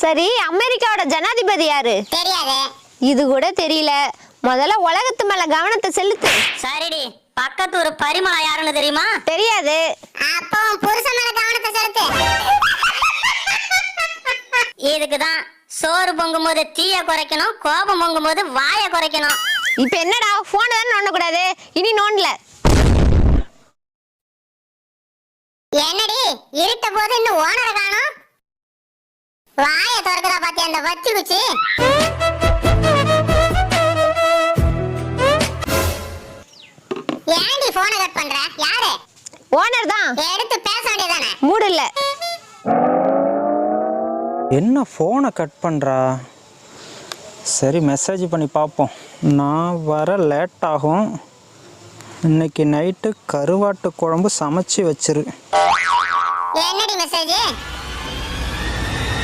சரி, அமெரிக்காவோட ஜனாதிபதி யாரு? தெரியாது. இது கூட தெரியல. முதல்ல உலகத்து மேல கவனத்தை செலுத்து. சரிடி, பக்கத்து ஒரு பரிமளா யாருன்னு தெரியுமா? தெரியாது. அப்போ புருஷன் மேல கவனத்தை செலுத்து. இதுக்குதான் சோறு பொங்கும் போது தீய குறைக்கணும், கோபம் பொங்கும் போது வாயை குறைக்கணும். இப்ப என்னடா, போன் தானே நோண்ட கூடாது, இனி நோண்டல. என்னடி இருட்ட போது இன்னும் ஓனரை காணோம்? வாயை திறக்கிறா பாத்தியா அந்த வச்சு குச்சி? ஏன்டி போனை கட் பண்ற? யாரு? ஓனர் தான். எடுத்து பேச வேண்டியதானே? மூடு இல்ல. என்ன ஃபோனை கட் பண்ணுறா? சரி, மெசேஜ் பண்ணி பார்ப்போம். நான் வர லேட் ஆகும், இன்னைக்கு நைட்டு கருவாட்டு குழம்பு சமைச்சு வச்சிரு. என்னடி மெசேஜ்?